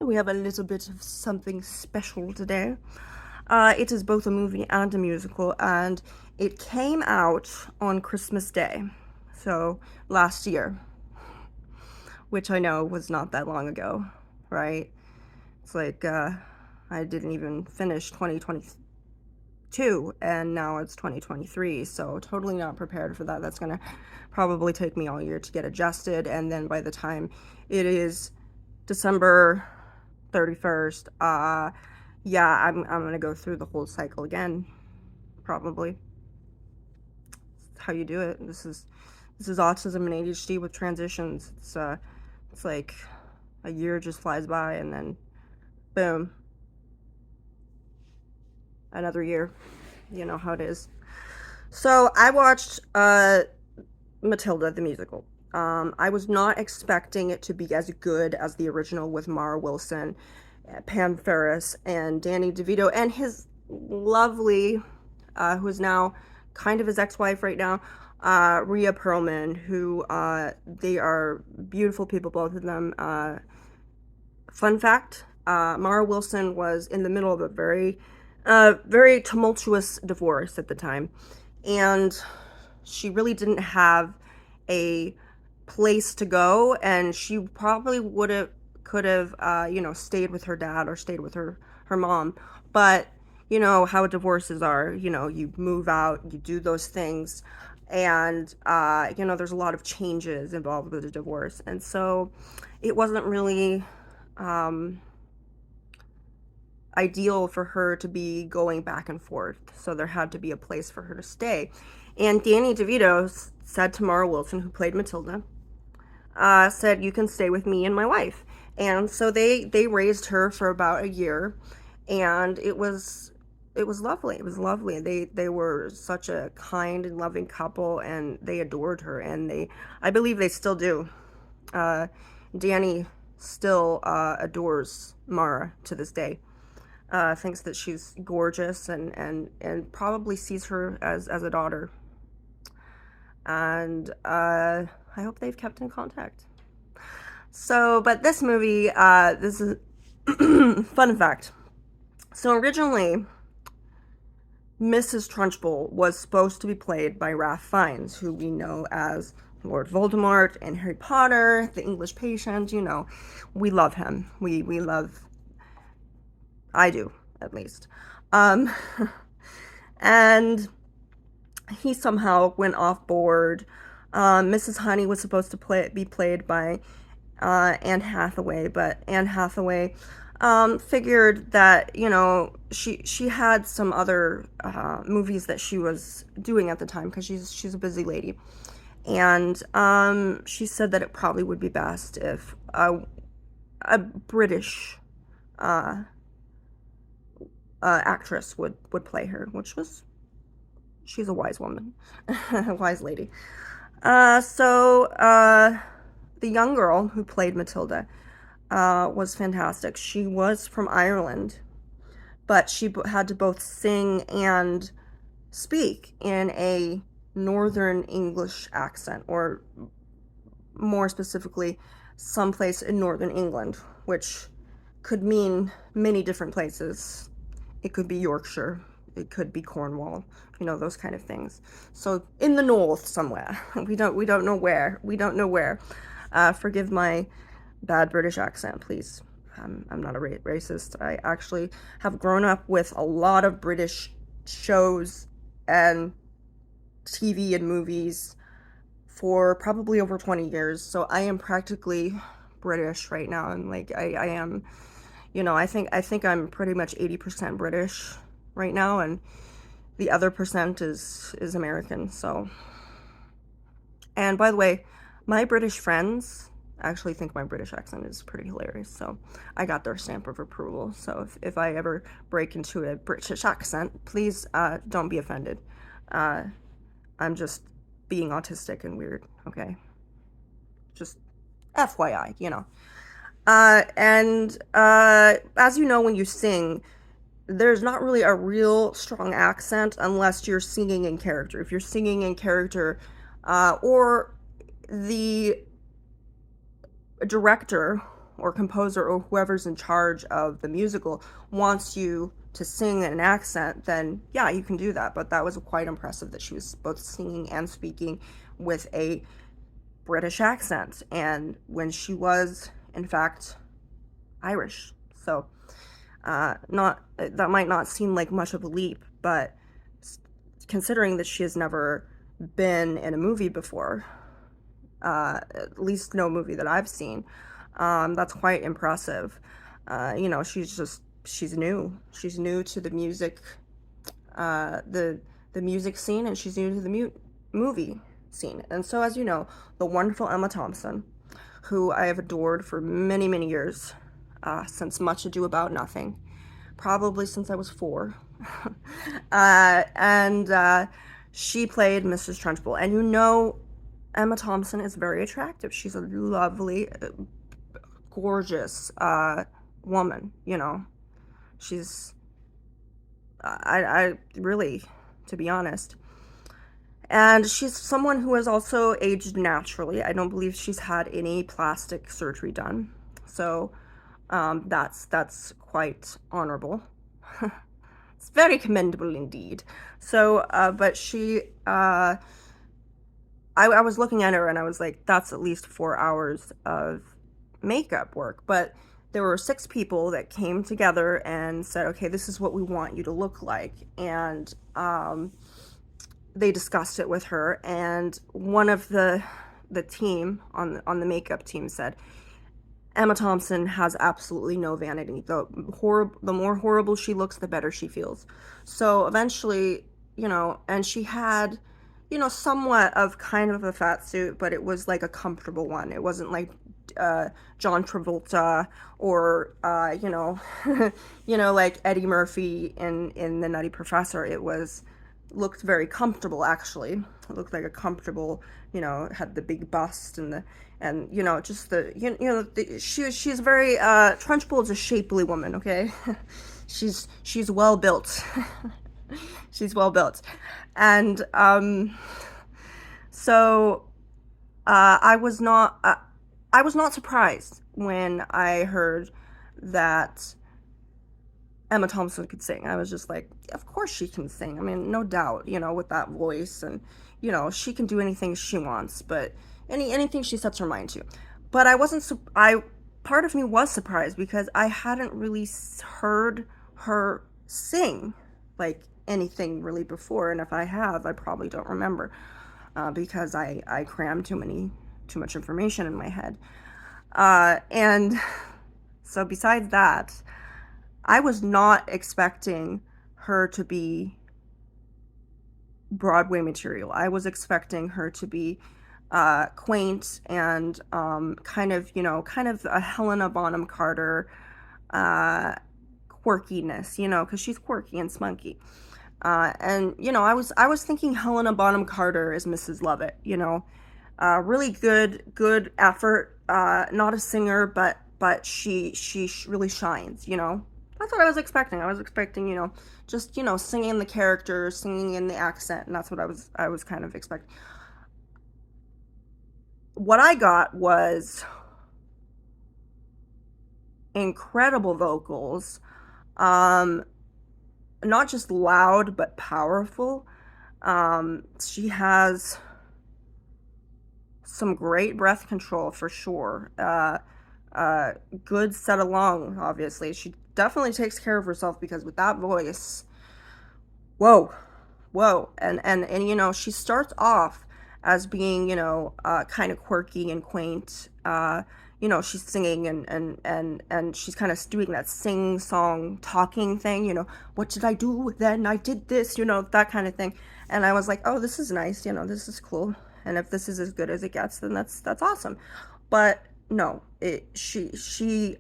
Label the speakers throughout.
Speaker 1: We have a little bit of something special today. It is both a movie and a musical, and it came out on Christmas Day, so last year, which I know was not that long ago, right? It's like I didn't even finish 2022, and now it's 2023, so totally not prepared for that. That's gonna probably take me all year to get adjusted, and then by the time it is December 31st, yeah, I'm gonna go through the whole cycle again, probably. That's how you do it. This is autism and ADHD with transitions. It's like a year just flies by and then boom, another year. You know how it is. So I watched Matilda the musical. I was not expecting it to be as good as the original with Mara Wilson, Pam Ferris, and Danny DeVito, and his lovely, who is now kind of his ex-wife right now, Rhea Perlman, who they are beautiful people, both of them. Fun fact: Mara Wilson was in the middle of a very tumultuous divorce at the time, and she really didn't have a place to go, and she probably would have could have stayed with her dad or stayed with her mom, but you know how divorces are. You move out, you do those things, and there's a lot of changes involved with a divorce, and so it wasn't really um, ideal for her to be going back and forth. So there had to be a place for her to stay. And Danny DeVito said to Mara Wilson, who played Matilda, said, "You can stay with me and my wife." And so they raised her for about a year, and it was lovely. It was lovely. They were such a kind and loving couple, and they adored her, and I believe they still do. Uh, Danny still adores Mara to this day. Thinks that she's gorgeous, and probably sees her as a daughter. And I hope they've kept in contact. So, but this movie, this is fun fact. So originally, Mrs. Trunchbull was supposed to be played by Ralph Fiennes, who we know as Lord Voldemort in Harry Potter, the English Patient. We love him. We love. I do, at least. Um, and he somehow went off board. Mrs. Honey was supposed to be played by Anne Hathaway, but Anne Hathaway figured that she had some other movies that she was doing at the time, because she's a busy lady, and she said that it probably would be best if a British actress would play her, she's a wise woman, a wise lady. So the young girl who played Matilda was fantastic. She was from Ireland, but she had to both sing and speak in a Northern English accent, or more specifically, someplace in Northern England, which could mean many different places. It could be Yorkshire, it could be Cornwall, those kind of things. So in the north somewhere. We don't know where. We don't know where. Forgive my bad British accent, please. I'm not a racist. I actually have grown up with a lot of British shows and TV and movies for probably over 20 years. So I am practically British right now, and like I am, I think I'm pretty much 80% British right now, and the other percent is American. So, and by the way, my British friends actually think my British accent is pretty hilarious. So I got their stamp of approval. So if I ever break into a British accent, please don't be offended. Uh, I'm just being autistic and weird, okay? Just FYI. And as you know, when you sing, there's not really a real strong accent unless you're singing in character. If you're singing in character, or the director or composer or whoever's in charge of the musical wants you to sing in an accent, then yeah, you can do that. But that was quite impressive that she was both singing and speaking with a British accent, and when she was, in fact, Irish. So, not that might not seem like much of a leap, but considering that she has never been in a movie before, at least no movie that I've seen, that's quite impressive. She's new. She's new to the music, the music scene, and she's new to the movie scene. And so, as you know, the wonderful Emma Thompson, who I have adored for many, many years, since Much Ado About Nothing, probably since I was 4. And she played Mrs. Trunchbull. And Emma Thompson is very attractive. She's a lovely, gorgeous woman. She's, I really, to be honest. And she's someone who has also aged naturally. I don't believe she's had any plastic surgery done. So that's quite honorable. It's very commendable indeed. So, but I was looking at her and I was like, that's at least 4 hours of makeup work. But there were 6 people that came together and said, okay, this is what we want you to look like. And they discussed it with her. And one of the team on the makeup team said, Emma Thompson has absolutely no vanity. The more horrible she looks, the better she feels. So eventually, and she had, somewhat of kind of a fat suit, but it was like a comfortable one. It wasn't like John Travolta or like Eddie Murphy in The Nutty Professor. It looked very comfortable, actually. It looked like a comfortable, had the big bust and just she's very Trunchbull is a shapely woman, okay? she's well built. She's well built. And so I was not surprised when I heard that Emma Thompson could sing. I was just like, of course she can sing. I mean, no doubt, with that voice, and she can do anything she wants, but anything she sets her mind to. But I wasn't part of me was surprised because I hadn't really heard her sing like anything really before, and if I have, I probably don't remember, because I crammed too much information in my head. And so besides that, I was not expecting her to be Broadway material. I was expecting her to be quaint and kind of a Helena Bonham Carter quirkiness, because she's quirky and spunky. And I was thinking Helena Bonham Carter as Mrs. Lovett. Really good effort. Not a singer, but she really shines. That's what I was expecting. I was expecting, just, singing the character, singing in the accent, and that's what I was kind of expecting. What I got was incredible vocals, not just loud, but powerful. She has some great breath control for sure. Good set along, obviously. She definitely takes care of herself because with that voice, whoa. And she starts off as being, kind of quirky and quaint. She's singing and she's kind of doing that sing-song talking thing, what did I do then? I did this, that kind of thing. And I was like, oh, this is nice, this is cool. And if this is as good as it gets, then that's awesome. But no, she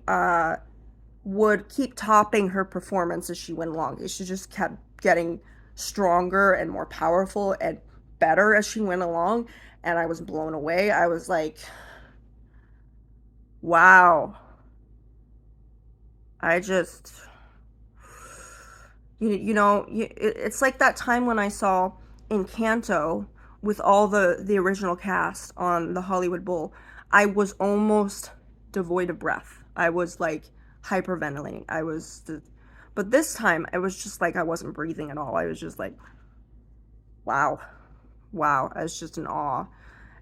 Speaker 1: would keep topping her performance as she went along. She just kept getting stronger and more powerful and better as she went along, and I was blown away. I was like, wow. I just, it's like that time when I saw Encanto with all the original cast on the Hollywood Bowl. I was almost devoid of breath. I was like hyperventilating. But this time I was just like I wasn't breathing at all. I was just like, wow, wow. I was just in awe.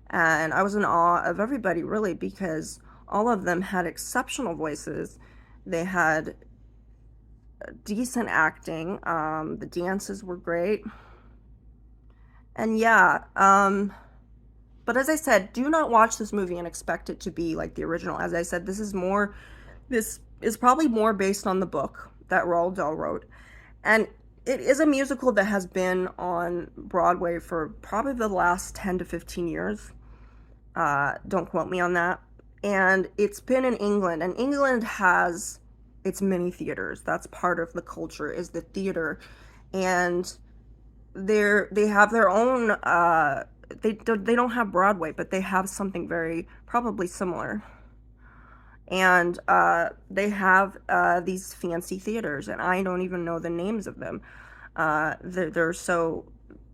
Speaker 1: And I was in awe of everybody really because all of them had exceptional voices. They had decent acting. The dances were great. And yeah, but as I said, do not watch this movie and expect it to be like the original. As I said, this is probably more based on the book that Roald Dahl wrote. And it is a musical that has been on Broadway for probably the last 10 to 15 years. Don't quote me on that. And it's been in England, and England has its many theaters. That's part of the culture is the theater. And they have their own they don't have Broadway, but they have something very probably similar. And they have these fancy theaters, and I don't even know the names of them.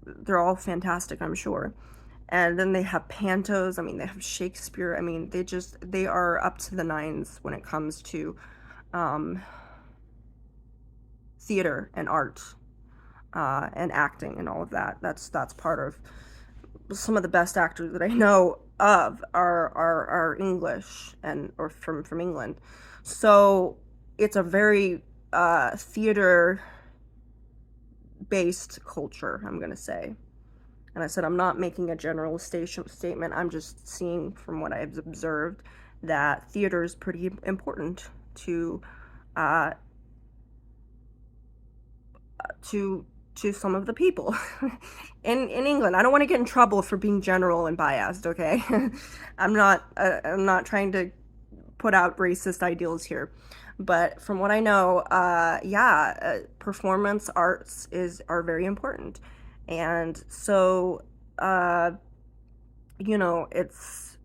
Speaker 1: They're all fantastic, I'm sure. And then they have pantos. I mean, they have Shakespeare. I mean, they are up to the nines when it comes to um, theater and art and acting and all of that. That's part of some of the best actors that I know of are English and or from England. So it's a very theater based culture, I'm gonna say. And I said I'm not making a generalization statement. I'm just seeing from what I've observed that theater is pretty important uh, to to some of the people in England. I don't want to get in trouble for being general and biased, okay? I'm not trying to put out racist ideals here. But from what I know, performance arts is are very important. And so uh, it's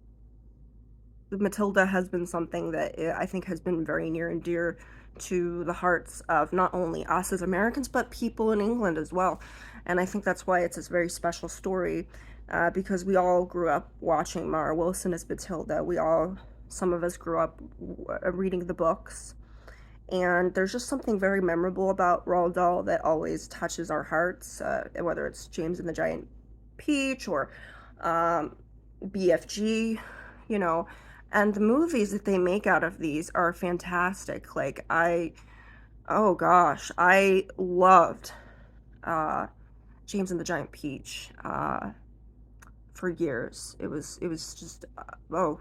Speaker 1: Matilda has been something that I think has been very near and dear to the hearts of not only us as Americans, but people in England as well. And I think that's why it's a very special story because we all grew up watching Mara Wilson as Matilda. Some of us grew up reading the books. And there's just something very memorable about Roald Dahl that always touches our hearts, whether it's James and the Giant Peach or um, BFG, you know. And the movies that they make out of these are fantastic. Oh gosh, I loved uh, James and the Giant Peach for years. It was just, oh,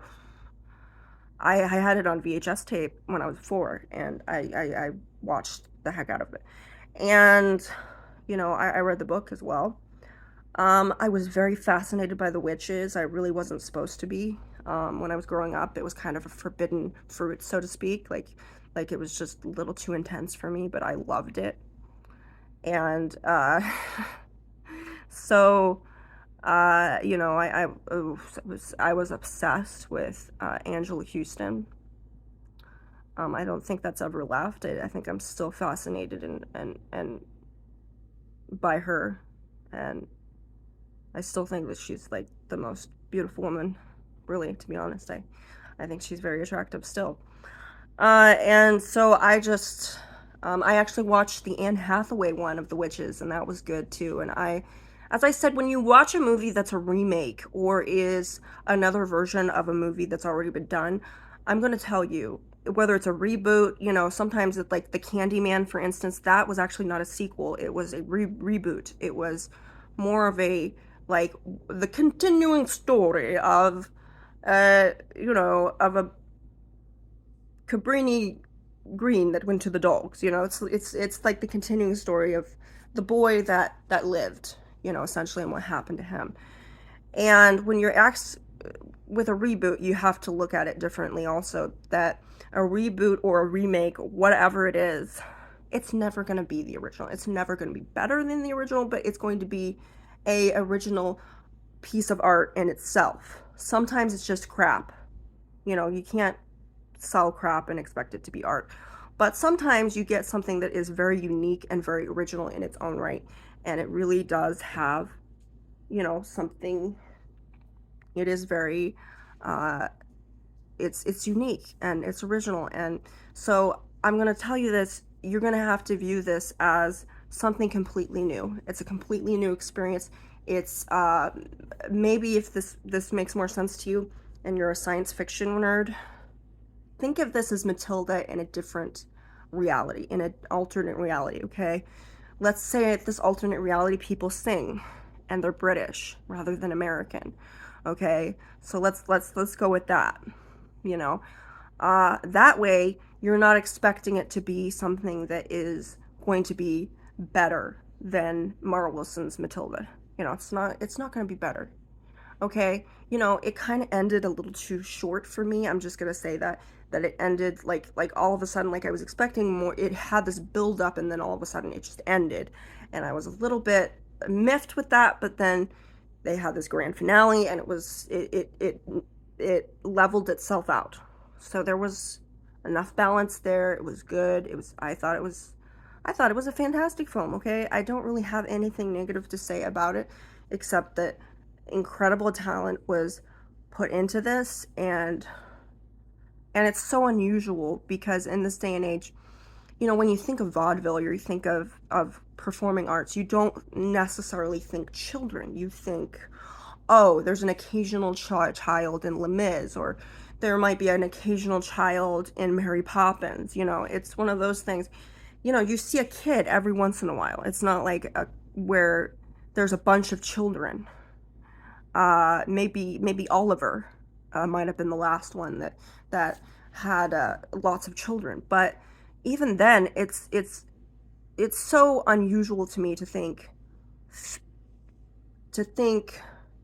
Speaker 1: I had it on VHS tape when I was 4, and I watched the heck out of it. And, I read the book as well. I was very fascinated by the witches. I really wasn't supposed to be. When I was growing up, it was kind of a forbidden fruit, so to speak. Like it was just a little too intense for me, but I loved it. And so, I was obsessed with Angela Houston. I don't think that's ever left. I think I'm still fascinated and by her, and I still think that she's like the most beautiful woman, really, to be honest. I think she's very attractive still. And so I actually watched the Anne Hathaway one of The Witches, and that was good too. And as I said, when you watch a movie that's a remake or is another version of a movie that's already been done, I'm going to tell you, whether it's a reboot, sometimes it's like The Candyman, for instance, that was actually not a sequel. It was a reboot. It was more of like, the continuing story of a Cabrini Green that went to the dogs. It's like the continuing story of the boy that lived, essentially, and what happened to him. And when you're asked with a reboot, you have to look at it differently also. That a reboot or a remake, whatever it is, it's never going to be the original. It's never going to be better than the original, but it's going to be a original piece of art in itself. Sometimes it's just crap. You can't sell crap and expect it to be art. But sometimes you get something that is very unique and very original in its own right. And it really does have, something. It is very it's unique and it's original. And so I'm going to tell you this, you're going to have to view this as something completely new. It's a completely new experience. It's maybe if this makes more sense to you and you're a science fiction nerd, think of this as Matilda in a different reality, in an alternate reality, okay? Let's say at this alternate reality people sing and they're British rather than American. Okay? So let's go with that. You know, that way you're not expecting it to be something that is going to be better than Mara Wilson's Matilda. It's not going to be better. Okay, it kind of ended a little too short for me. I'm just gonna say that it ended like all of a sudden, like I was expecting more. It had this build up, and then all of a sudden it just ended, and I was a little bit miffed with that. But then they had this grand finale, and it leveled itself out. So there was enough balance there. It was good. I thought it was a fantastic film. Okay, I don't really have anything negative to say about it, except that incredible talent was put into this, and it's so unusual because in this day and age, when you think of vaudeville or you think of performing arts, you don't necessarily think children. You think, oh, there's an occasional child in Les Mis, or there might be an occasional child in Mary Poppins. It's one of those things. You see a kid every once in a while. It's not like where there's a bunch of children. Maybe Oliver might have been the last one that had lots of children. But even then, it's so unusual to me to think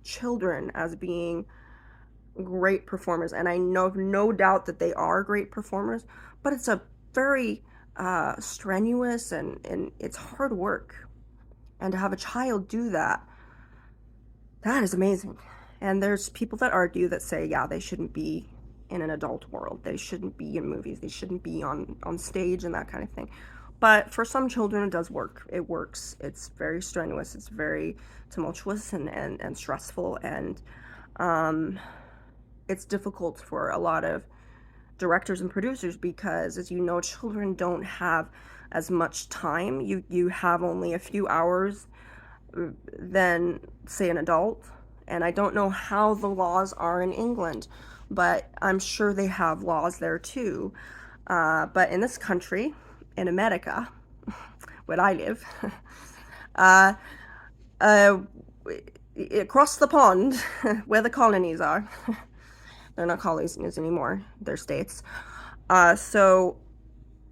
Speaker 1: children as being great performers, and I know no doubt that they are great performers. But it's a very strenuous and it's hard work, and to have a child do that is amazing. And there's people that argue that say, yeah, they shouldn't be in an adult world. They shouldn't be in movies. They shouldn't be on stage and that kind of thing. But for some children, it does work. It works. It's very strenuous. It's very tumultuous and stressful. And um, it's difficult for a lot of directors and producers because, as you know, children don't have as much time. You have only a few hours than, say, an adult. And I don't know how the laws are in England, but I'm sure they have laws there too. But in this country, in America, where I live, uh, uh, across the pond, where the colonies are, they're not colonies anymore, they're states. So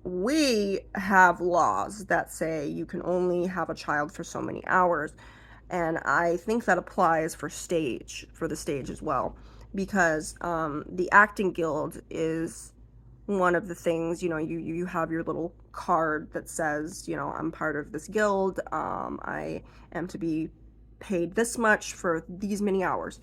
Speaker 1: we have laws that say you can only have a child for so many hours. And I think that applies for the stage as well, because the acting guild is one of the things. You have your little card that says, I'm part of this guild. I am to be paid this much for these many hours,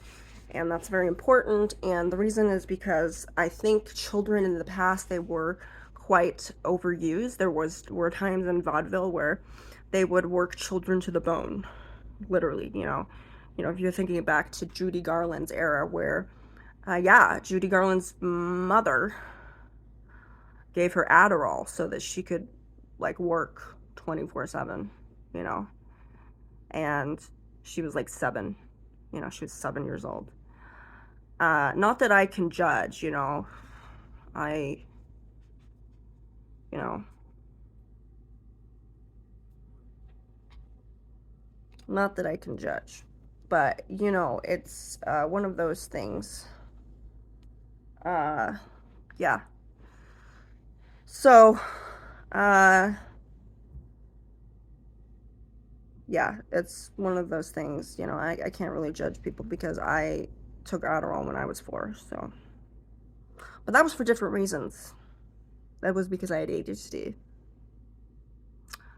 Speaker 1: and that's very important. And the reason is because I think children in the past, they were quite overused. Were times in vaudeville where they would work children to the bone, literally. If you're thinking back to Judy Garland's era, where yeah, Judy Garland's mother gave her Adderall so that she could like work 24/7, you know and she was like 7. She was 7 years old. Not that I can judge. I you know Not that I can judge, but it's one of those things. uh yeah. So uh yeah, it's one of those things. I can't really judge people because I took Adderall when I was 4. So, but that was for different reasons. That was because I had ADHD.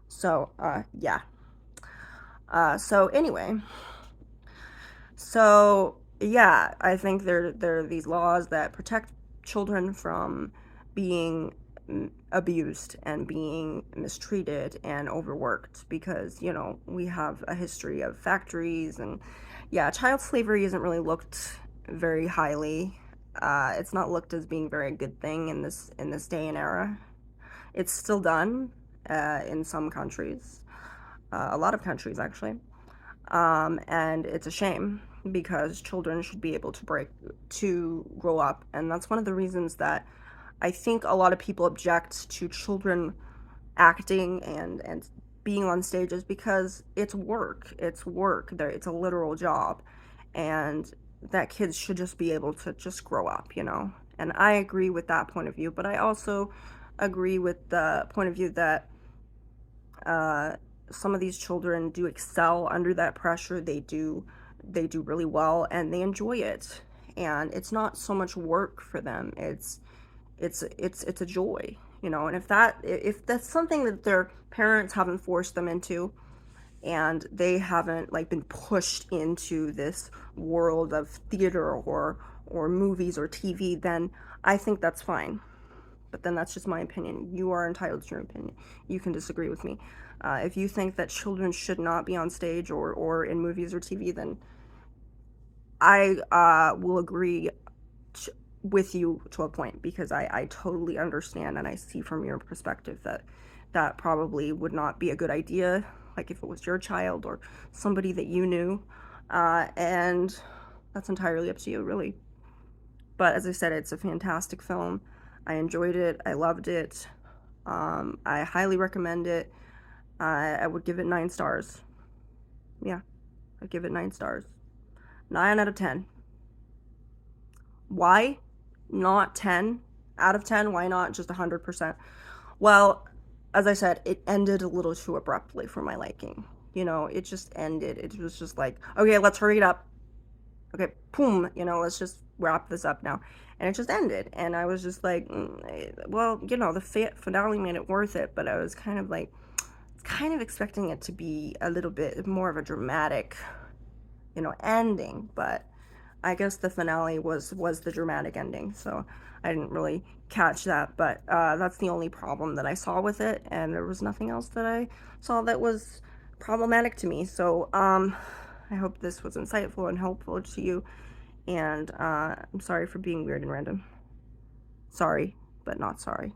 Speaker 1: So yeah. So anyway, so yeah, I think there are these laws that protect children from being abused and being mistreated and overworked, because we have a history of factories. And yeah, child slavery isn't really looked very highly It's not looked as being very good thing in this day and era. It's still done in some countries, a lot of countries actually, and it's a shame because children should be able to grow up, and that's one of the reasons that I think a lot of people object to children acting and being on stage is because it's work. It's work. It's a literal job, and that kids should just be able to just grow up, you know. And I agree with that point of view, but I also agree with the point of view that uh, some of these children do excel under that pressure. They do really well, and they enjoy it. And it's not so much work for them. It's a joy, you know. And if that's something that their parents haven't forced them into, and they haven't like been pushed into this world of theater or movies or TV, then I think that's fine. But then that's just my opinion. You are entitled to your opinion. You can disagree with me. If you think that children should not be on stage or in movies or TV, then I will agree with you to a point, because I totally understand and I see from your perspective that that probably would not be a good idea, like if it was your child or somebody that you knew. And that's entirely up to you, really. But as I said, it's a fantastic film. I enjoyed it. I loved it. I highly recommend it. I would give it 9 stars. Yeah, I'd give it 9 stars. 9 out of 10. Why not 10 out of 10? Why not just 100%? Well, as I said, it ended a little too abruptly for my liking. You know, it just ended. It was just like, okay, let's hurry it up. Okay, boom, you know, let's just wrap this up now. And it just ended. And I was just like, well, you know, the finale made it worth it, but I was kind of like, kind of expecting it to be a little bit more of a dramatic, you know, ending. But I guess the finale was the dramatic ending, so I didn't really catch that. But that's the only problem that I saw with it, and there was nothing else that I saw that was problematic to me. So I hope this was insightful and helpful to you. And I'm sorry for being weird and random. Sorry, but not sorry.